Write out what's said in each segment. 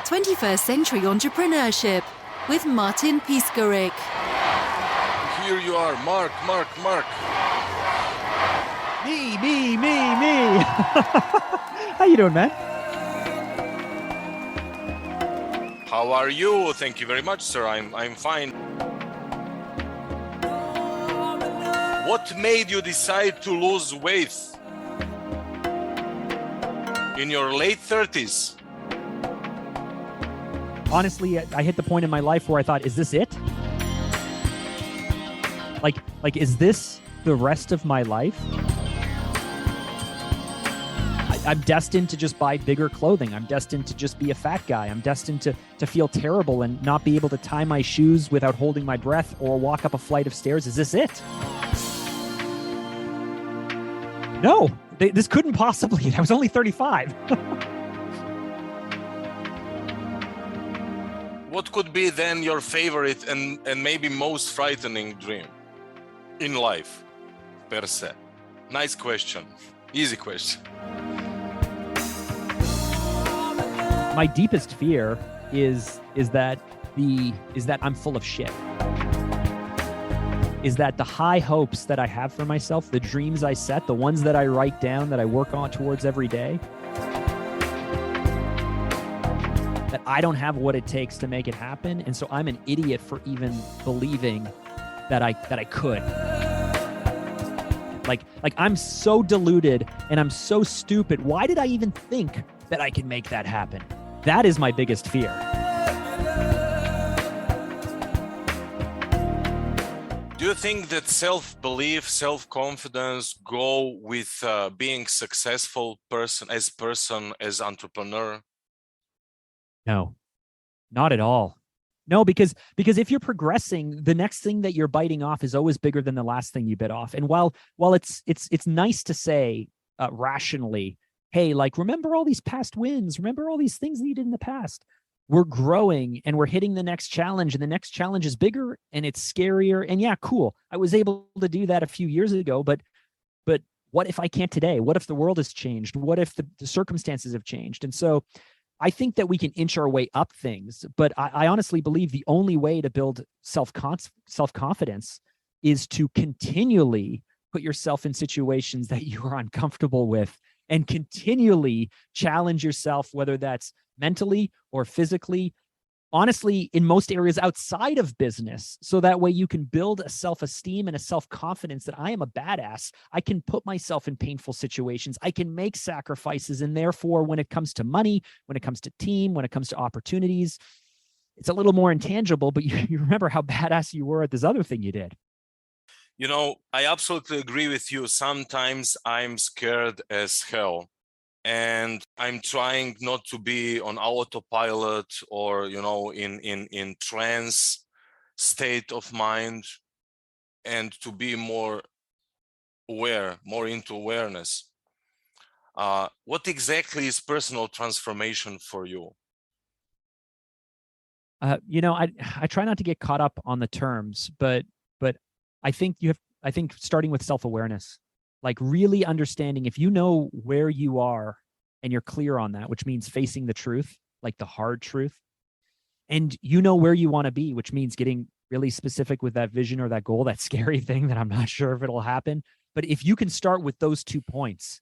21st Century Entrepreneurship with Martin Piskarik. Here you are, Mark. Me. How you doing, man? How are you? Thank you very much, sir. I'm fine. What made you decide to lose weight in your late 30s? Honestly, I hit the point in my life where I thought, is this it? Like, is this the rest of my life? I'm destined to just buy bigger clothing. I'm destined to just be a fat guy. I'm destined to feel terrible and not be able to tie my shoes without holding my breath or walk up a flight of stairs. Is this it? No, this couldn't possibly. I was only 35. What could be then your favorite and maybe most frightening dream in life, per se? Nice question. Easy question. My deepest fear is that I'm full of shit. Is that the high hopes that I have for myself, the dreams I set, the ones that I write down, that I work on towards every day, that I don't have what it takes to make it happen. And so I'm an idiot for even believing that I could. Like I'm so deluded and I'm so stupid. Why did I even think that I could make that happen? That is my biggest fear. Do you think that self-belief, self-confidence go with being successful as entrepreneur? No, not at all. No, because if you're progressing, the next thing that you're biting off is always bigger than the last thing you bit off. And while it's nice to say rationally, hey, like, remember all these past wins, remember all these things that you did in the past. We're growing and we're hitting the next challenge, and the next challenge is bigger and it's scarier. And yeah, cool. I was able to do that a few years ago, but what if I can't today? What if the world has changed? What if the circumstances have changed? And so I think that we can inch our way up things, but I honestly believe the only way to build self-confidence is to continually put yourself in situations that you are uncomfortable with and continually challenge yourself, whether that's mentally or physically, honestly, in most areas outside of business. So that way you can build a self-esteem and a self-confidence that I am a badass. I can put myself in painful situations. I can make sacrifices. And therefore, when it comes to money, when it comes to team, when it comes to opportunities, it's a little more intangible, but you remember how badass you were at this other thing you did. You know, I absolutely agree with you. Sometimes I'm scared as hell. And I'm trying not to be on autopilot or, in trance state of mind, and to be more aware, more into awareness. What exactly is personal transformation for you? I try not to get caught up on the terms, but I think starting with self-awareness, like really understanding, if you know where you are and you're clear on that, which means facing the truth, like the hard truth, and you know where you want to be, which means getting really specific with that vision or that goal, that scary thing that I'm not sure if it'll happen. But if you can start with those 2 points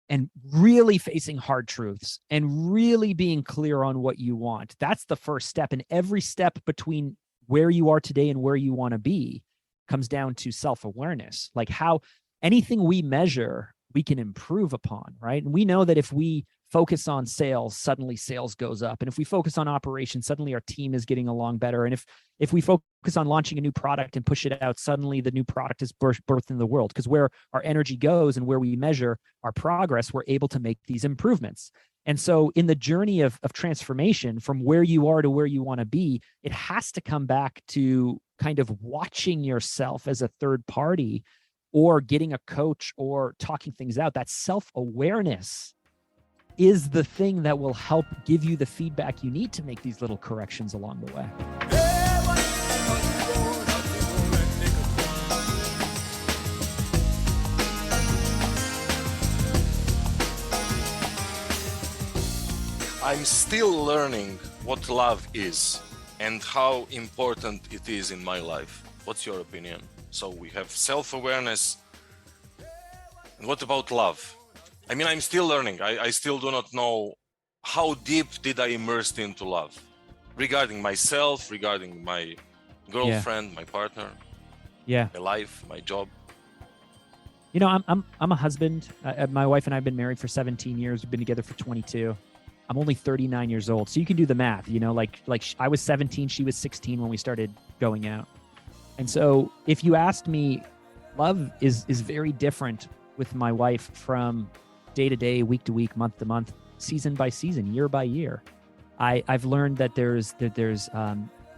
and really facing hard truths and really being clear on what you want, that's the first step. And every step between where you are today and where you want to be comes down to self-awareness, like how anything we measure, we can improve upon, right? And we know that if we focus on sales, suddenly sales goes up. And if we focus on operations, suddenly our team is getting along better. And if we focus on launching a new product and push it out, suddenly the new product is birthed in the world. Because where our energy goes and where we measure our progress, we're able to make these improvements. And so in the journey of transformation from where you are to where you want to be, it has to come back to kind of watching yourself as a third party or getting a coach or talking things out. That self-awareness is the thing that will help give you the feedback you need to make these little corrections along the way. I'm still learning what love is and how important it is in my life. What's your opinion? So we have self-awareness. And what about love? I mean, I'm still learning. I still do not know how deep did I immerse into love regarding myself, regarding my girlfriend, my partner, Yeah. my life, my job. You know, I'm a husband. My wife and I have been married for 17 years. We've been together for 22. I'm only 39 years old, so you can do the math. You know, like I was 17, she was 16 when we started going out. And so, if you asked me, love is very different with my wife from day to day, week to week, month to month, season by season, year by year. I've learned that there's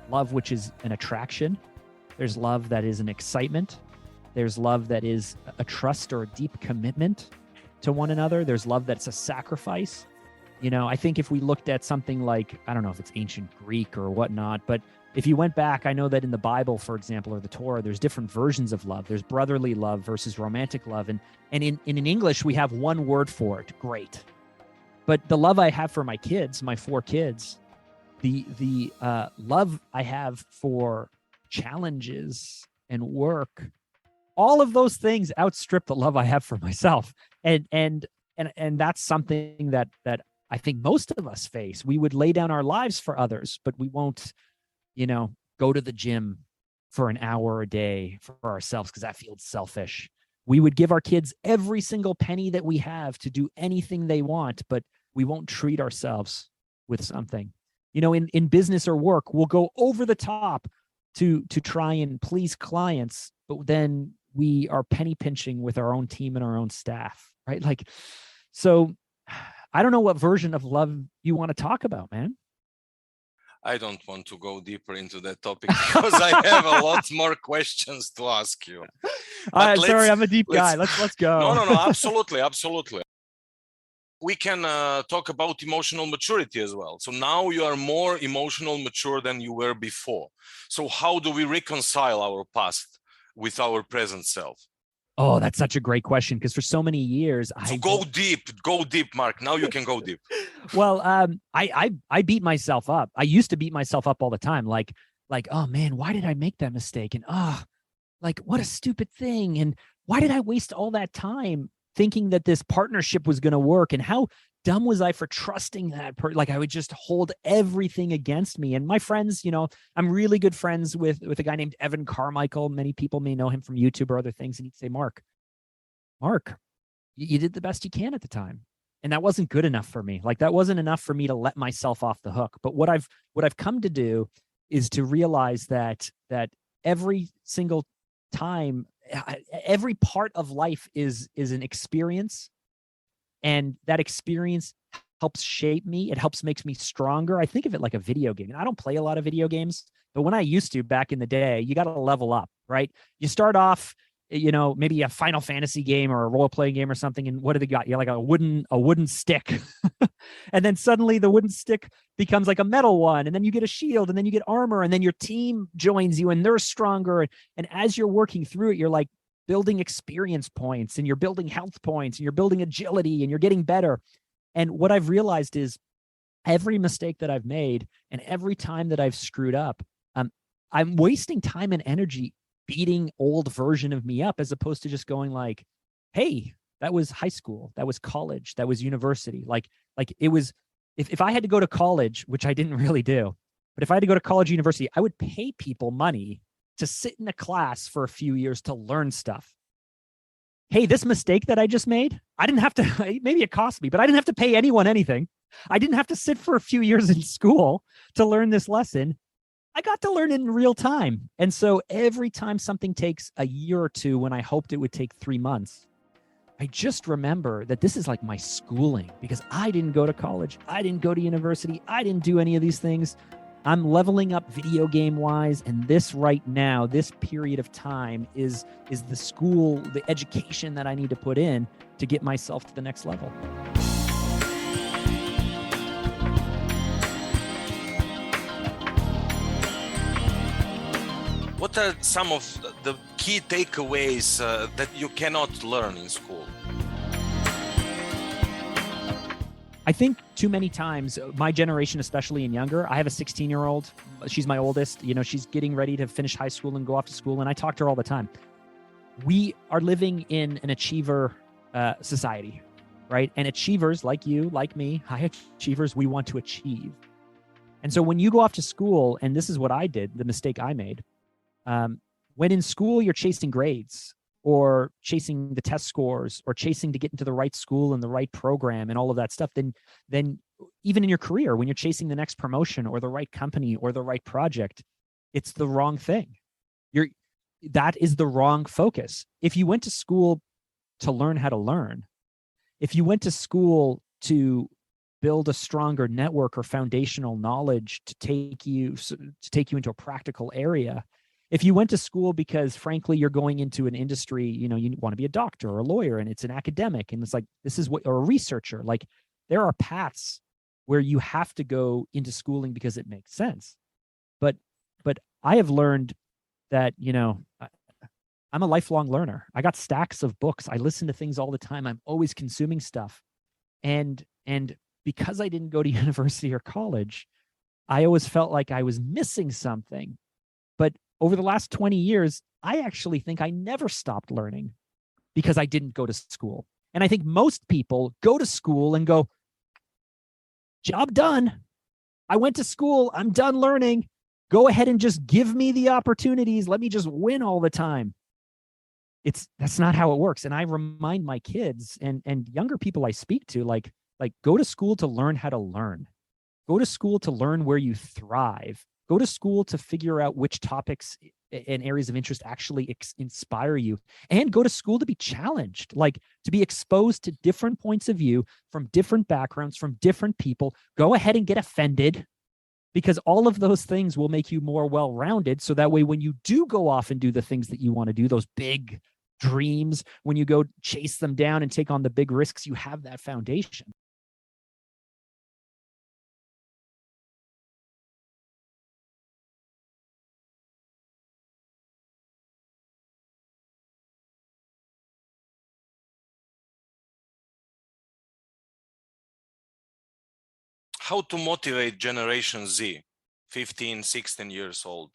love which is an attraction. There's love that is an excitement. There's love that is a trust or a deep commitment to one another. There's love that's a sacrifice. You know, I think if we looked at something like, I don't know if it's ancient Greek or whatnot, but if you went back, I know that in the Bible, for example, or the Torah, there's different versions of love. There's brotherly love versus romantic love. And in English, we have one word for it, great. But the love I have for my kids, my 4 kids, the love I have for challenges and work, all of those things outstrip the love I have for myself. And that's something that I think most of us face. We would lay down our lives for others, but we won't, you know, go to the gym for an hour a day for ourselves because that feels selfish. We would give our kids every single penny that we have to do anything they want, but we won't treat ourselves with something. You know, in business or work, we'll go over the top to try and please clients, but then we are penny pinching with our own team and our own staff, right? Like, so I don't know what version of love you want to talk about, man. I don't want to go deeper into that topic because I have a lot more questions to ask you. Sorry, I'm a deep guy. Let's go. No, absolutely. We can talk about emotional maturity as well. So now you are more emotional mature than you were before. So how do we reconcile our past with our present self? Oh, that's such a great question, because for so many years, go deep, Mark. Now you can go deep. Well, I beat myself up. I used to beat myself up all the time. Like, oh man, why did I make that mistake? And like what a stupid thing. And why did I waste all that time thinking that this partnership was going to work? And how dumb was I for trusting that like I would just hold everything against me. And my friends, you know, I'm really good friends with a guy named Evan Carmichael. Many people may know him from YouTube or other things. And he'd say, Mark, you did the best you can at the time. And that wasn't good enough for me. Like that wasn't enough for me to let myself off the hook. But what I've come to do is to realize that every single time, every part of life is an experience. And that experience helps shape me. It helps makes me stronger. I think of it like a video game. And I don't play a lot of video games, but when I used to back in the day, you got to level up, right? You start off, you know, maybe a Final Fantasy game or a role-playing game or something. And what do they got? You're like a wooden stick. And then suddenly the wooden stick becomes like a metal one. And then you get a shield and then you get armor and then your team joins you and they're stronger. And as you're working through it, you're like building experience points and you're building health points and you're building agility and you're getting better. And what I've realized is every mistake that I've made and every time that I've screwed up, I'm wasting time and energy beating old version of me up as opposed to just going like, hey, that was high school, that was college, that was university. Like it was, if I had to go to college, which I didn't really do, but if I had to go to college, university, I would pay people money to sit in a class for a few years to learn stuff. Hey, this mistake that I just made, I didn't have to, maybe it cost me, but I didn't have to pay anyone anything. I didn't have to sit for a few years in school to learn this lesson. I got to learn it in real time. And so every time something takes a year or two when I hoped it would take 3 months, I just remember that this is like my schooling because I didn't go to college. I didn't go to university. I didn't do any of these things. I'm leveling up video game wise. And this right now, this period of time is the school, the education that I need to put in to get myself to the next level. What are some of the key takeaways that you cannot learn in school? I think too many times, my generation, especially and younger, I have a 16-year-old. She's my oldest. She's getting ready to finish high school and go off to school. And I talk to her all the time. We are living in an achiever society, right? And achievers like you, like me, high achievers, we want to achieve. And so when you go off to school, and this is what I did, the mistake I made, when in school you're chasing grades or chasing the test scores or chasing to get into the right school and the right program and all of that stuff, then even in your career, when you're chasing the next promotion or the right company or the right project, it's the wrong thing. That is the wrong focus. If you went to school to learn how to learn, if you went to school to build a stronger network or foundational knowledge to take you into a practical area, if you went to school because frankly you're going into an industry, you want to be a doctor or a lawyer and it's an academic and it's like or a researcher, like there are paths where you have to go into schooling because it makes sense. But I have learned that I'm a lifelong learner. I got stacks of books. I listen to things all the time. I'm always consuming stuff. And because I didn't go to university or college, I always felt like I was missing something. But over the last 20 years, I actually think I never stopped learning because I didn't go to school. And I think most people go to school and go, job done. I went to school. I'm done learning. Go ahead and just give me the opportunities. Let me just win all the time. That's not how it works. And I remind my kids and younger people I speak to, like go to school to learn how to learn. Go to school to learn where you thrive. Go to school to figure out which topics and areas of interest actually inspire you. And go to school to be challenged, like to be exposed to different points of view from different backgrounds, from different people. Go ahead and get offended, because all of those things will make you more well-rounded. So that way, when you do go off and do the things that you want to do, those big dreams, when you go chase them down and take on the big risks, you have that foundation. How to motivate Generation Z, 15, 16 years old?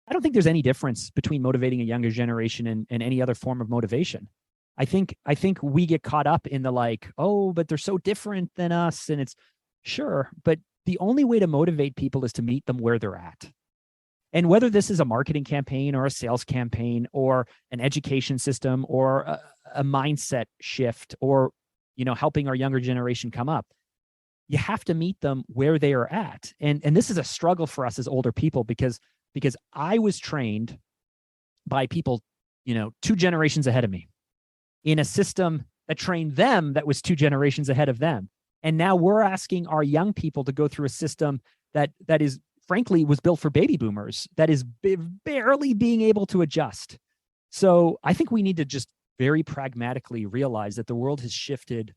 I don't think there's any difference between motivating a younger generation and any other form of motivation. I think we get caught up in the like, oh, but they're so different than us. And it's sure, but the only way to motivate people is to meet them where they're at. And whether this is a marketing campaign or a sales campaign or an education system or a mindset shift or, helping our younger generation come up, you have to meet them where they are at. And this is a struggle for us as older people because I was trained by people, 2 generations ahead of me in a system that trained them that was 2 generations ahead of them. And now we're asking our young people to go through a system that is, frankly, was built for baby boomers, that is barely being able to adjust. So I think we need to just very pragmatically realize that the world has shifted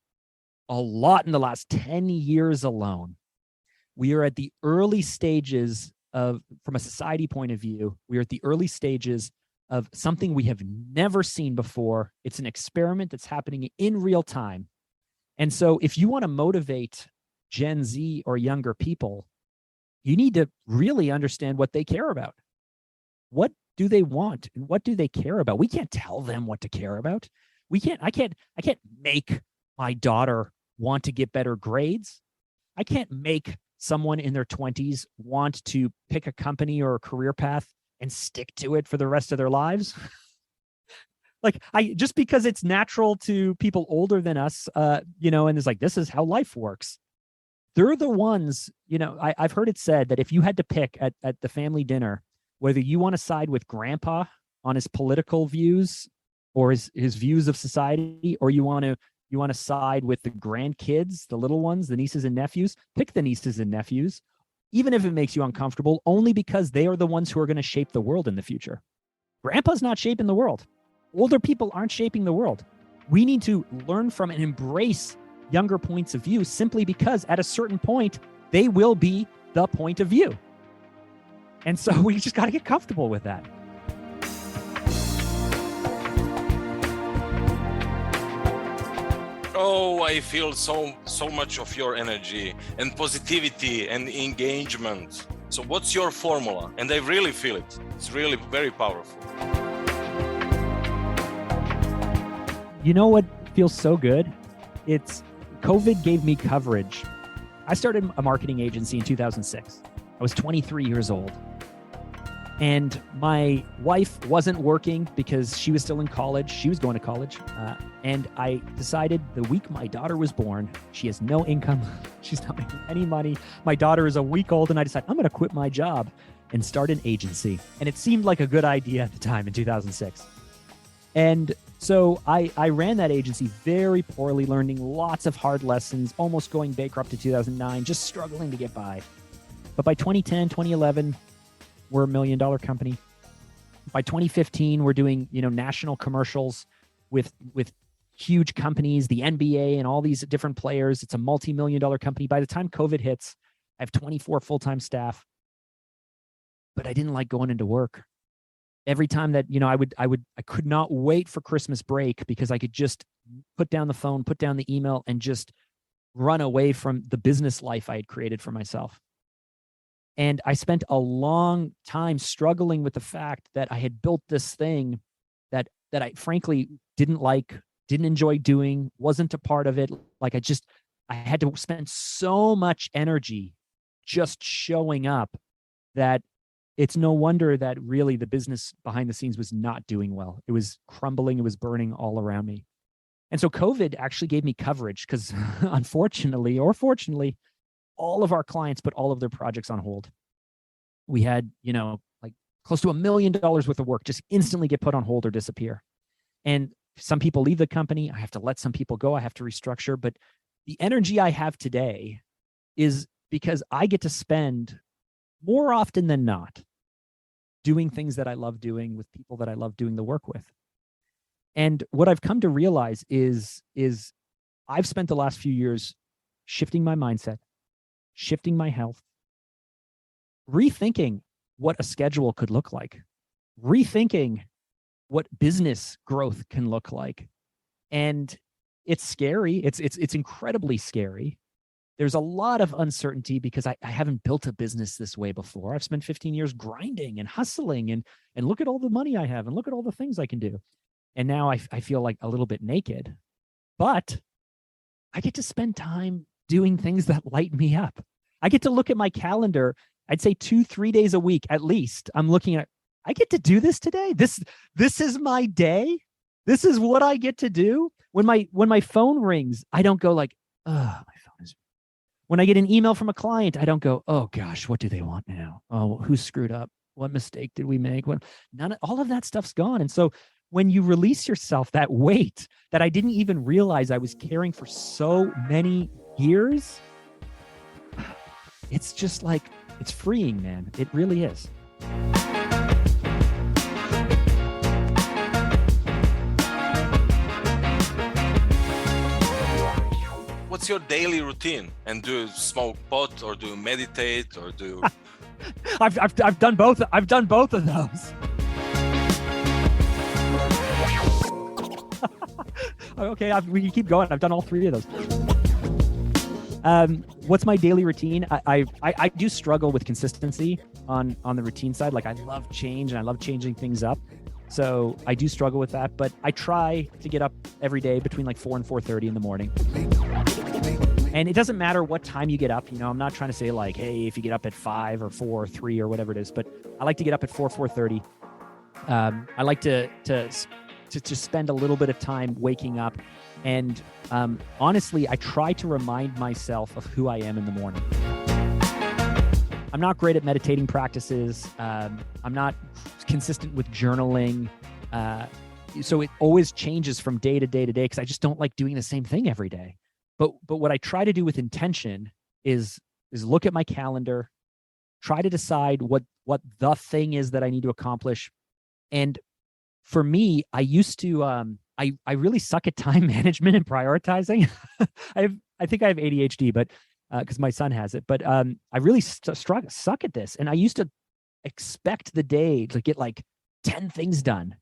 a lot in the last 10 years alone. We are at the early stages of, from a society point of view, we are at the early stages of something we have never seen before. It's an experiment that's happening in real time. And so if you want to motivate Gen Z or younger people, you need to really understand what they care about. What do they want and what do they care about? We can't tell them what to care about. I can't make my daughter want to get better grades. I can't make someone in their 20s want to pick a company or a career path and stick to it for the rest of their lives. Just because it's natural to people older than us, and it's like, this is how life works. They're the ones, I've heard it said that if you had to pick at the family dinner, whether you want to side with grandpa on his political views or his views of society, or you want to side with the grandkids, the little ones, the nieces and nephews, pick the nieces and nephews, even if it makes you uncomfortable, only because they are the ones who are going to shape the world in the future. Grandpa's not shaping the world. Older people aren't shaping the world. We need to learn from and embrace younger points of view simply because at a certain point, they will be the point of view. And so we just got to get comfortable with that. Oh, I feel so much of your energy and positivity and engagement. So what's your formula? And I really feel it. It's really very powerful. You know what feels so good? It's COVID gave me coverage. I started a marketing agency in 2006. I was 23 years old. And my wife wasn't working because she was still in college. She was going to college. And I decided the week my daughter was born, she has no income. She's not making any money. My daughter is a week old. And I decided I'm going to quit my job and start an agency. And it seemed like a good idea at the time in 2006. And so I ran that agency very poorly, learning lots of hard lessons, almost going bankrupt in 2009, just struggling to get by. But by 2010, 2011, we're $1 million company. By 2015, we're doing, national commercials with huge companies, the NBA and all these different players. It's a multi-million-dollar company. By the time COVID hits, I have 24 full-time staff. But I didn't like going into work. Every time that, I could not wait for Christmas break because I could just put down the phone, put down the email, and just run away from the business life I had created for myself. And I spent a long time struggling with the fact that I had built this thing that I frankly didn't like, didn't enjoy doing, wasn't a part of it. Like I had to spend so much energy just showing up that it's no wonder that really the business behind the scenes was not doing well. It was crumbling. It was burning all around me. And so COVID actually gave me coverage because unfortunately or fortunately, all of our clients put all of their projects on hold. We had, like close to $1 million worth of work just instantly get put on hold or disappear. And some people leave the company. I have to let some people go. I have to restructure. But the energy I have today is because I get to spend more often than not doing things that I love doing with people that I love doing the work with. And what I've come to realize is I've spent the last few years shifting my mindset, shifting my health, rethinking what a schedule could look like, rethinking what business growth can look like. And it's scary. It's incredibly scary. There's a lot of uncertainty because I haven't built a business this way before. I've spent 15 years grinding and hustling and look at all the money I have and look at all the things I can do. And now I feel like a little bit naked, but I get to spend time doing things that light me up. I get to look at my calendar. I'd say 2-3 days a week, at least. I'm looking at, I get to do this today. This is my day. This is what I get to do. When my phone rings, I don't go like, oh, my phone is. When I get an email from a client, I don't go, oh gosh, what do they want now? Oh, who screwed up? What mistake did we make? All of that stuff's gone. And so when you release yourself that weight that I didn't even realize I was carrying for so many years, it's just like, it's freeing, man. It really is. What's your daily routine? And do you smoke pot or do you meditate or do you... I've done both. I've done both of those. Okay, we can keep going. I've done all three of those. What's my daily routine? I do struggle with consistency on the routine side. Like I love change and I love changing things up. So I do struggle with that, but I try to get up every day between like 4 and 4:30 in the morning. And it doesn't matter what time you get up. I'm not trying to say like, hey, if you get up at 5 or 4 or 3 or whatever it is, but I like to get up at 4:30. I like to spend a little bit of time waking up. And honestly, I try to remind myself of who I am in the morning. I'm not great at meditating practices. I'm not consistent with journaling. So it always changes from day to day to day because I just don't like doing the same thing every day. But what I try to do with intention is look at my calendar, try to decide what the thing is that I need to accomplish. And for me, I used to, I really suck at time management and prioritizing. I think I have ADHD, but because my son has it, but I really suck at this. And I used to expect the day to get like 10 things done.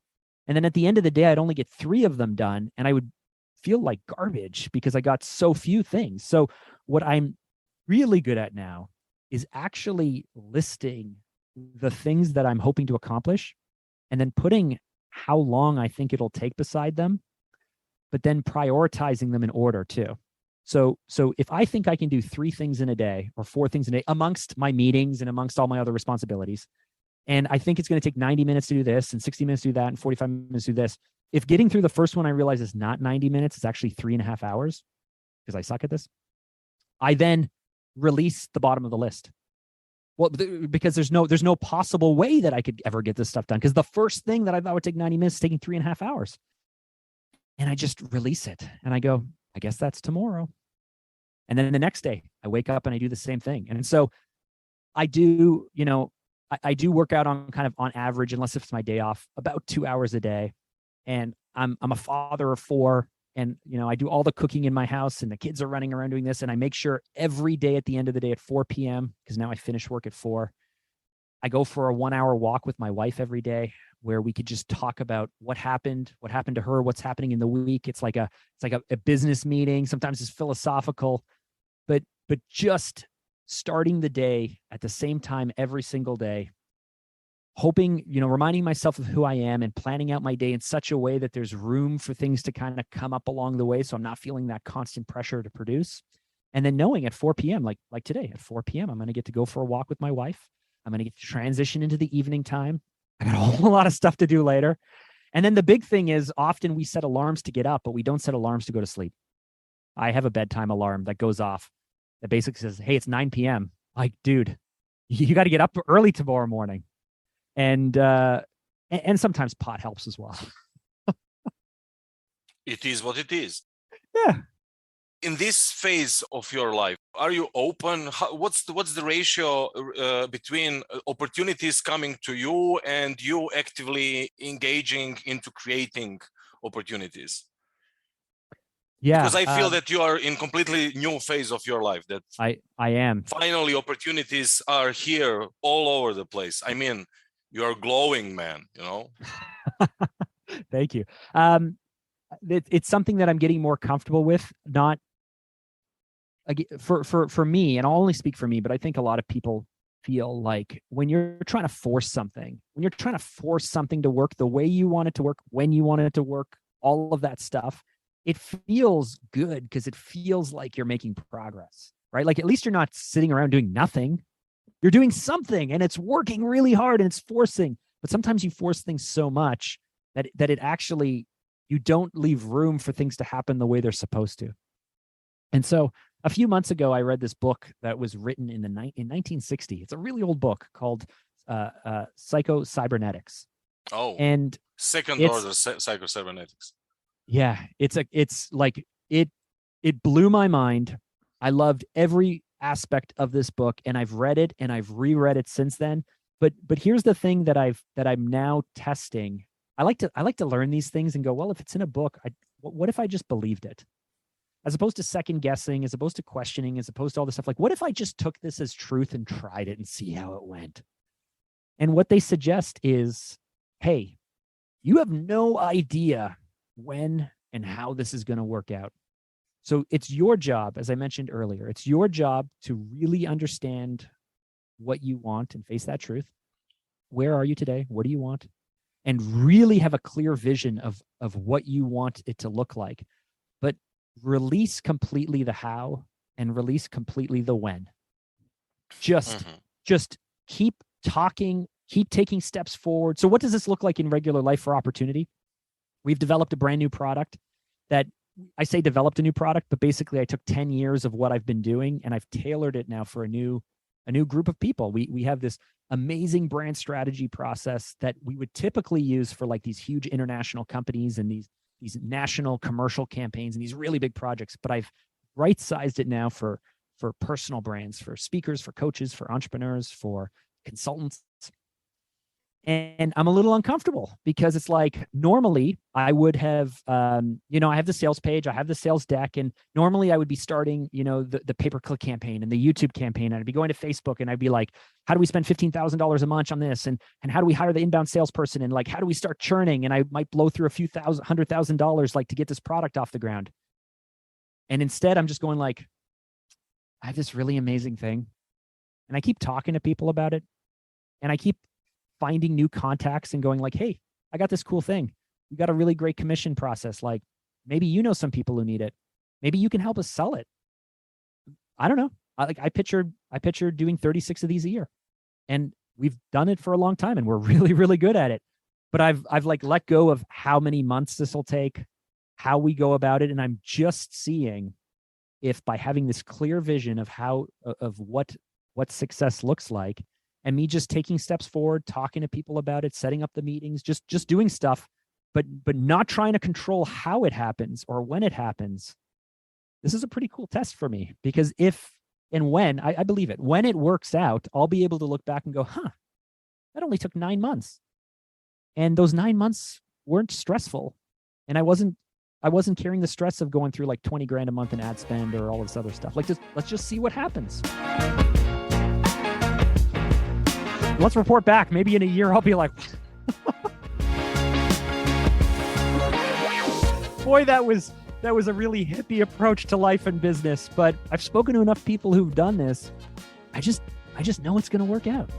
And then at the end of the day, I'd only get 3 of them done. And I would feel like garbage because I got so few things. So what I'm really good at now is actually listing the things that I'm hoping to accomplish and then putting how long I think it'll take beside them, but then prioritizing them in order too. So if I think I can do 3 things in a day or 4 things in a day amongst my meetings and amongst all my other responsibilities, and I think it's going to take 90 minutes to do this and 60 minutes to do that and 45 minutes to do this, if getting through the first one I realize is not 90 minutes, it's actually 3.5 hours because I suck at this, I then release the bottom of the list. Well, because there's no possible way that I could ever get this stuff done because the first thing that I thought would take 90 minutes is taking 3.5 hours. And I just release it and I go, I guess that's tomorrow. And then the next day I wake up and I do the same thing. And so I do, I do work out on kind of on average, unless it's my day off, about 2 hours a day. And I'm a father of 4. And, I do all the cooking in my house and the kids are running around doing this. And I make sure every day at the end of the day at 4 p.m., because now I finish work at 4, I go for a 1-hour walk with my wife every day where we could just talk about what happened to her, what's happening in the week. It's like a business meeting. Sometimes it's philosophical, but just starting the day at the same time every single day, hoping, reminding myself of who I am and planning out my day in such a way that there's room for things to kind of come up along the way. So I'm not feeling that constant pressure to produce. And then knowing at 4 p.m., like today at 4 p.m., I'm going to get to go for a walk with my wife. I'm going to get to transition into the evening time. I got a whole lot of stuff to do later. And then the big thing is often we set alarms to get up, but we don't set alarms to go to sleep. I have a bedtime alarm that goes off that basically says, hey, it's 9 p.m. Like, dude, you got to get up early tomorrow morning. And sometimes pot helps as well. It is what it is. Yeah. In this phase of your life, are you open? What's the ratio between opportunities coming to you and you actively engaging into creating opportunities? Yeah. Because I feel that you are in completely new phase of your life. That I am. Finally, opportunities are here all over the place. I mean, you are glowing, man. Thank you. It's something that I'm getting more comfortable with. Not for me, and I'll only speak for me, but I think a lot of people feel like when you're trying to force something to work the way you want it to work, when you want it to work, all of that stuff, it feels good because it feels like you're making progress, right? Like at least you're not sitting around doing nothing. You're doing something and it's working really hard and it's forcing. But sometimes you force things so much that it actually, you don't leave room for things to happen the way they're supposed to. And so a few months ago, I read this book that was written in 1960. It's a really old book called Psycho-Cybernetics. Oh, and second order psycho-cybernetics. Yeah, it blew my mind. I loved every aspect of this book, and I've read it and I've reread it since then. But here's the thing that I'm now testing. I like to learn these things and go, well, if it's in a book, what if I just believed it? As opposed to second guessing, as opposed to questioning, as opposed to all this stuff. Like, what if I just took this as truth and tried it and see how it went? And what they suggest is, hey, you have no idea when and how this is going to work out. So it's your job, as I mentioned earlier, it's your job to really understand what you want and face that truth. Where are you today? What do you want? And really have a clear vision of what you want it to look like. But release completely the how and release completely the when. Just keep talking, keep taking steps forward. So what does this look like in regular life for opportunity? We've developed a brand new product that I say developed a new product, but basically I took 10 years of what I've been doing and I've tailored it now for a new group of people. We have this amazing brand strategy process that we would typically use for like these huge international companies and these national commercial campaigns and these really big projects. But I've right-sized it now for personal brands, for speakers, for coaches, for entrepreneurs, for consultants. And I'm a little uncomfortable because it's like, normally I would have, I have the sales page, I have the sales deck, and normally I would be starting, the pay-per-click campaign and the YouTube campaign. And I'd be going to Facebook and I'd be like, how do we spend $15,000 a month on this? And how do we hire the inbound salesperson? And like, how do we start churning? And I might blow through a few $100,000 like to get this product off the ground. And instead I'm just going like, I have this really amazing thing. And I keep talking to people about it. And I keep finding new contacts and going like, hey, I got this cool thing. We got a really great commission process. Like, maybe you know some people who need it. Maybe you can help us sell it. I don't know. I pictured doing 36 of these a year, and we've done it for a long time, and we're really, really good at it. But I've like let go of how many months this will take, how we go about it, and I'm just seeing if by having this clear vision of what success looks like, and me just taking steps forward, talking to people about it, setting up the meetings, just doing stuff, but not trying to control how it happens or when it happens. This is a pretty cool test for me, because if and when, I believe it, when it works out, I'll be able to look back and go, that only took 9 months. And those 9 months weren't stressful. And I wasn't carrying the stress of going through like 20 grand a month in ad spend or all this other stuff. Like, let's just see what happens. Let's report back. Maybe in a year, I'll be like, boy, that was a really hippie approach to life and business. But I've spoken to enough people who've done this. I just know it's going to work out.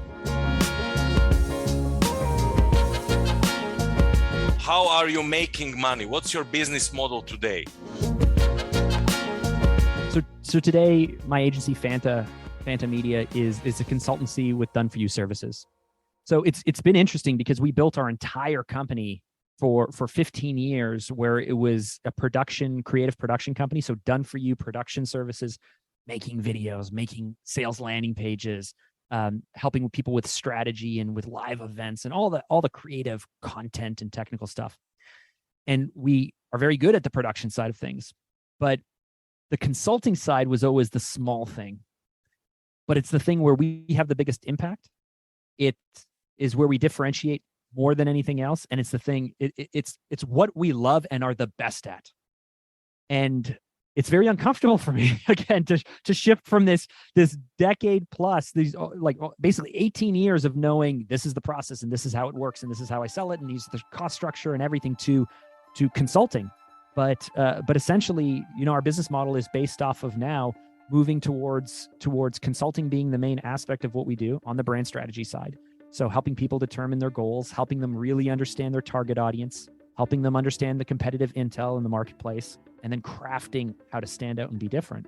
How are you making money? What's your business model today? So today, my agency, Phanta Media, is a consultancy with done-for-you services. So it's been interesting because we built our entire company for 15 years, where it was a creative production company. So done-for-you production services, making videos, making sales landing pages, helping people with strategy and with live events and all the creative content and technical stuff. And we are very good at the production side of things, but the consulting side was always the small thing. But it's the thing where we have the biggest impact. It is where we differentiate more than anything else. And it's the thing, it's what we love and are the best at. And it's very uncomfortable for me, again, to shift from this decade plus, these like basically 18 years of knowing this is the process and this is how it works and this is how I sell it and these the cost structure and everything to consulting. But essentially, our business model is based off of now moving towards consulting being the main aspect of what we do on the brand strategy side. So helping people determine their goals, helping them really understand their target audience, helping them understand the competitive intel in the marketplace, and then crafting how to stand out and be different.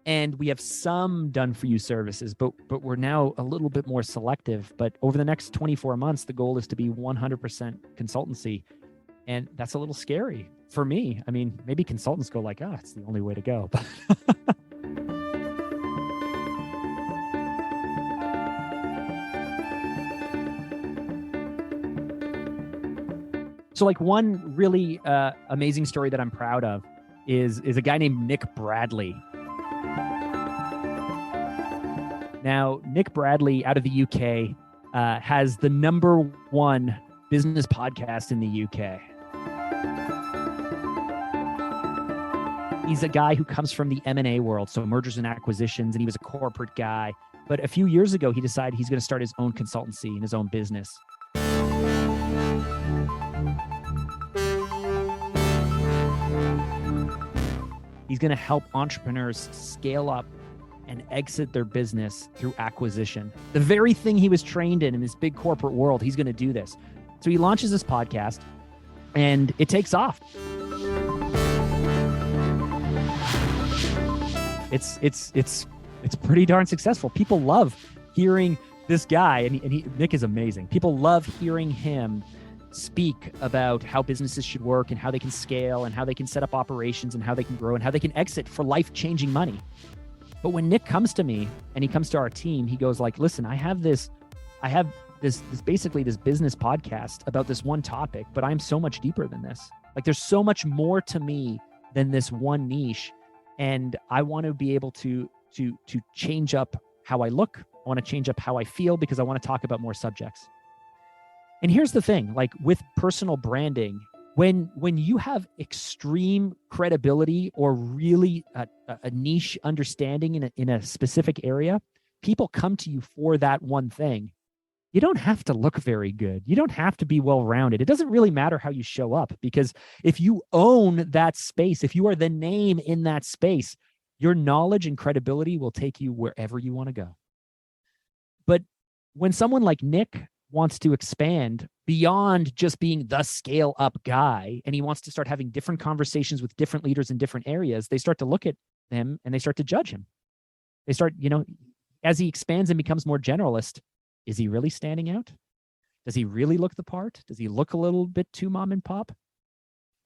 And we have some done-for-you services, but we're now a little bit more selective. But over the next 24 months, the goal is to be 100% consultancy. And that's a little scary for me. I mean, maybe consultants go like, it's the only way to go. So like one really amazing story that I'm proud of is a guy named Nick Bradley. Now, Nick Bradley out of the UK has the #1 business podcast in the UK. He's a guy who comes from the M&A world, so mergers and acquisitions, and he was a corporate guy. But a few years ago, he decided he's going to start his own consultancy and his own business. He's going to help entrepreneurs scale up and exit their business through acquisition. The very thing he was trained in this big corporate world, he's going to do this. So he launches this podcast, and it takes off. It's pretty darn successful. People love hearing this guy, and Nick is amazing. People love hearing him speak about how businesses should work and how they can scale and how they can set up operations and how they can grow and how they can exit for life-changing money. But when Nick comes to me and he comes to our team, he goes like, listen, I have this basically this business podcast about this one topic, but I'm so much deeper than this. Like there's so much more to me than this one niche. And I want to be able to change up how I look. I want to change up how I feel because I want to talk about more subjects. And here's the thing, like with personal branding, when you have extreme credibility or really a niche understanding in a specific area, people come to you for that one thing. You don't have to look very good. You don't have to be well-rounded. It doesn't really matter how you show up, because if you own that space, if you are the name in that space, your knowledge and credibility will take you wherever you want to go. But when someone like Nick wants to expand beyond just being the scale up guy, and he wants to start having different conversations with different leaders in different areas, they start to look at him and they start to judge him. They start, as he expands and becomes more generalist, is he really standing out? Does he really look the part? Does he look a little bit too mom and pop?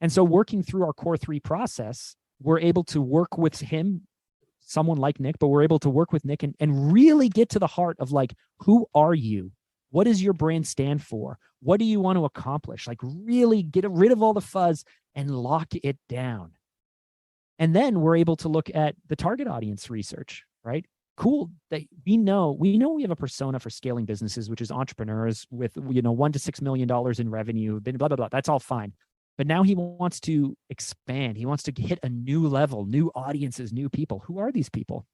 And so working through our core 3 process, we're able to work with him, someone like Nick, but we're able to work with Nick and really get to the heart of like, who are you? What does your brand stand for? What do you want to accomplish? Like really get rid of all the fuzz and lock it down. And then we're able to look at the target audience research, right? Cool. We know we have a persona for scaling businesses, which is entrepreneurs with, $1 to $6 million in revenue, blah, blah, blah. That's all fine. But now he wants to expand. He wants to hit a new level, new audiences, new people. Who are these people?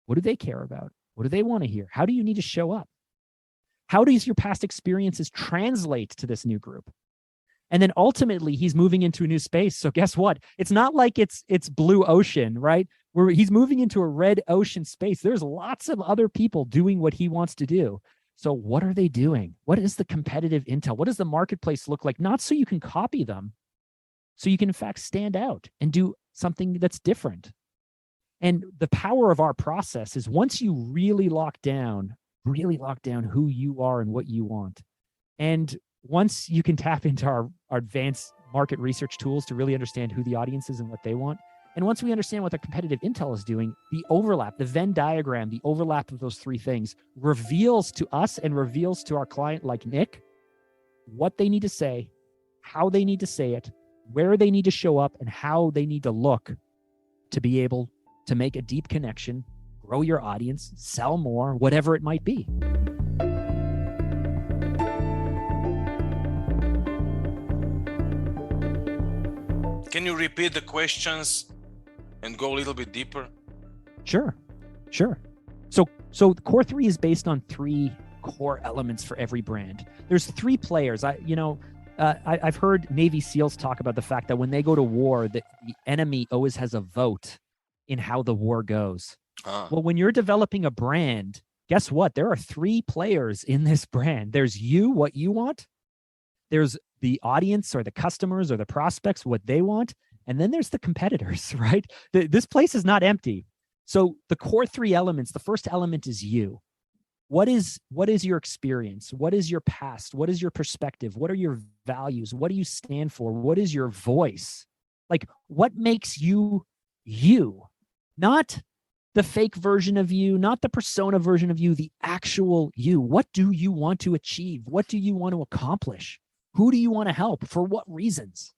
What do they care about? What do they want to hear? How do you need to show up? How does your past experiences translate to this new group? And then ultimately he's moving into a new space. So guess what? It's not like it's blue ocean, right? Where he's moving into a red ocean space. There's lots of other people doing what he wants to do. So what are they doing? What is the competitive intel? What does the marketplace look like? Not so you can copy them, so you can in fact stand out and do something that's different. And the power of our process is once you really lock down who you are and what you want. And once you can tap into our advanced market research tools to really understand who the audience is and what they want, and once we understand what the competitive intel is doing, the overlap, the Venn diagram, the overlap of those 3 things reveals to us and reveals to our client like Nick what they need to say, how they need to say it, where they need to show up, and how they need to look to be able to make a deep connection, grow your audience, sell more, whatever it might be. Can you repeat the questions and go a little bit deeper? Sure. So core 3 is based on 3 core elements for every brand. There's 3 players. I've heard Navy SEALs talk about the fact that when they go to war, the enemy always has a vote in how the war goes. Well, when you're developing a brand, guess what? There are 3 players in this brand. There's you, what you want. There's the audience or the customers or the prospects, what they want. And then there's the competitors, right? This place is not empty. So the core 3 elements, the first element is you. What is your experience? What is your past? What is your perspective? What are your values? What do you stand for? What is your voice? Like, what makes you you? Not the fake version of you, not the persona version of you, the actual you. What do you want to achieve? What do you want to accomplish? Who do you want to help? For what reasons?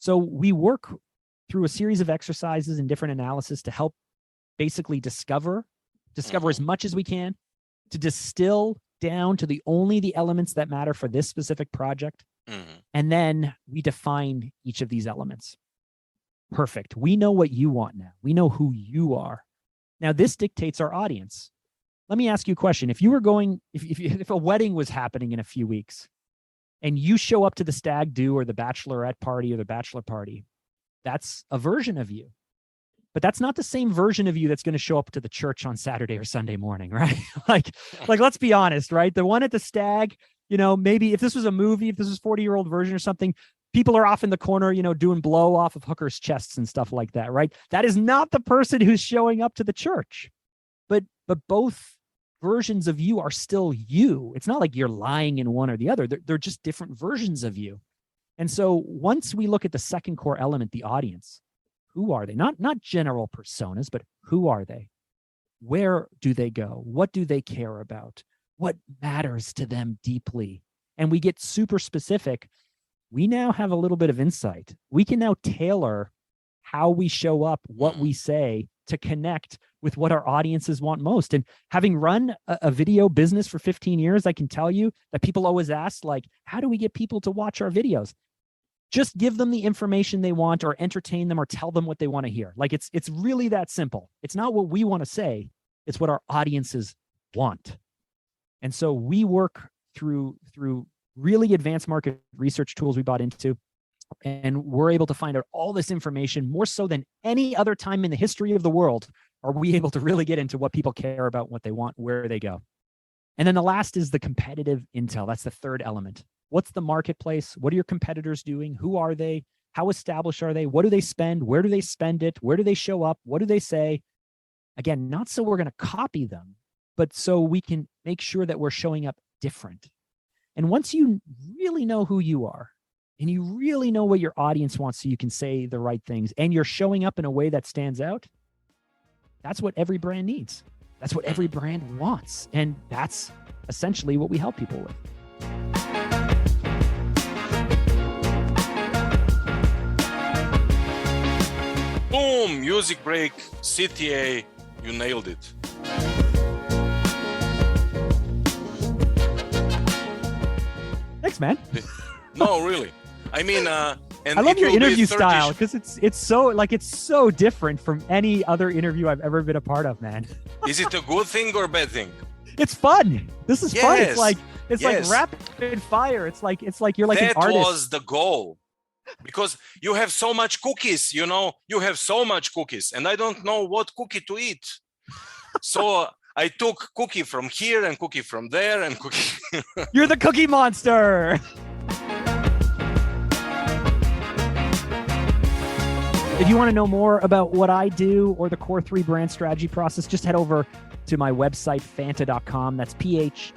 So we work through a series of exercises and different analysis to help basically discover as much as we can, to distill down to only the elements that matter for this specific project. And then we define each of these elements. Perfect. We know what you want now. We know who you are. Now this dictates our audience. Let me ask you a question. If you were going, if a wedding was happening in a few weeks and you show up to the stag do or the bachelorette party or the bachelor party, that's a version of you. But that's not the same version of you that's going to show up to the church on Saturday or Sunday morning, right? like let's be honest, right? The one at the stag, maybe if this was a movie, if this was 40-year-old version or something, people are off in the corner, doing blow off of hookers' chests and stuff like that, right? That is not the person who's showing up to the church. But both versions of you are still you. It's not like you're lying in one or the other. They're just different versions of you. And so once we look at the second core element, the audience, who are they? Not general personas, but who are they? Where do they go? What do they care about? What matters to them deeply? And we get super specific. We now have a little bit of insight. We can now tailor how we show up, what we say to connect with what our audiences want most. And having run a video business for 15 years, I can tell you that people always ask, like, how do we get people to watch our videos? Just give them the information they want, or entertain them, or tell them what they want to hear. Like, it's really that simple. It's not what we want to say. It's what our audiences want. And so we work through really advanced market research tools we bought into, and we're able to find out all this information more so than any other time in the history of the world. Are we able to really get into what people care about, what they want, where they go? And then the last is the competitive intel. That's the third element. What's the marketplace? What are your competitors doing? Who are they? How established are they? What do they spend? Where do they spend it? Where do they show up? What do they say? Again, not so we're going to copy them, but so we can make sure that we're showing up different. And once you really know who you are, and you really know what your audience wants, so you can say the right things, and you're showing up in a way that stands out, that's what every brand needs. That's what every brand wants. And that's essentially what we help people with. Boom, music break, CTA, you nailed it. Thanks, man. No, really. I mean, and I love your interview 30 style, because it's so different from any other interview I've ever been a part of, man. Is it a good thing or a bad thing? It's fun. This is fun. It's like Yes. rapid fire. It's like you're like an That artist. was the goal. Because you have so much cookies, you have so much cookies, and I don't know what cookie to eat. So I took cookie from here and cookie from there and cookie. You're the cookie monster. If you want to know more about what I do or the Core 3 brand strategy process, just head over to my website, phanta.com. That's phanta.com.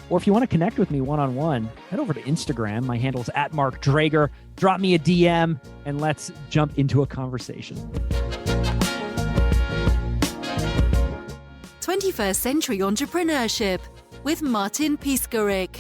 Or if you want to connect with me one-on-one, head over to Instagram. My handle is @MarkDrager. Drop me a DM and let's jump into a conversation. 21st Century Entrepreneurship with Martin Piskarik.